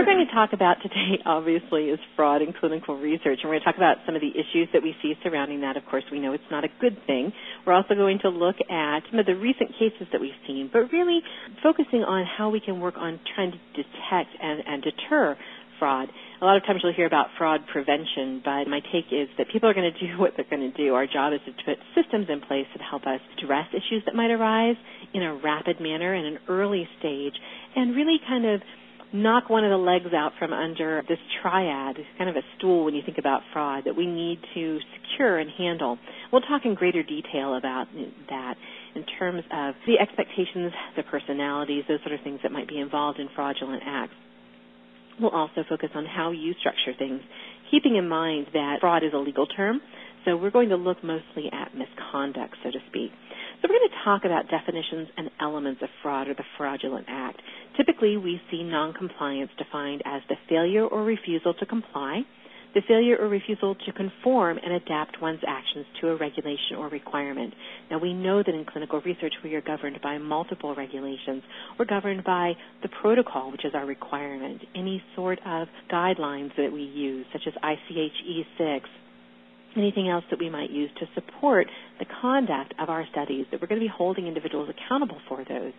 we're going to talk about today, obviously, is fraud in clinical research. And we're going to talk about some of the issues that we see surrounding that. Of course, we know it's not a good thing. We're also going to look at some of the recent cases that we've seen, but really focusing on how we can work on trying to detect and deter fraud. A lot of times you'll hear about fraud prevention, but my take is that people are going to do what they're going to do. Our job is to put systems in place that help us address issues that might arise in a rapid manner, in an early stage, and really kind of knock one of the legs out from under this triad. It's kind of a stool when you think about fraud that we need to secure and handle. We'll talk in greater detail about that in terms of the expectations, the personalities, those sort of things that might be involved in fraudulent acts. We'll also focus on how you structure things, keeping in mind that fraud is a legal term, so we're going to look mostly at misconduct, so to speak. So we're going to talk about definitions and elements of fraud or the fraudulent act. Typically, we see noncompliance defined as the failure or refusal to comply, the failure or refusal to conform and adapt one's actions to a regulation or requirement. Now, we know that in clinical research we are governed by multiple regulations. We're governed by the protocol, which is our requirement, any sort of guidelines that we use, such as ICH E6, anything else that we might use to support the conduct of our studies, that we're going to be holding individuals accountable for those.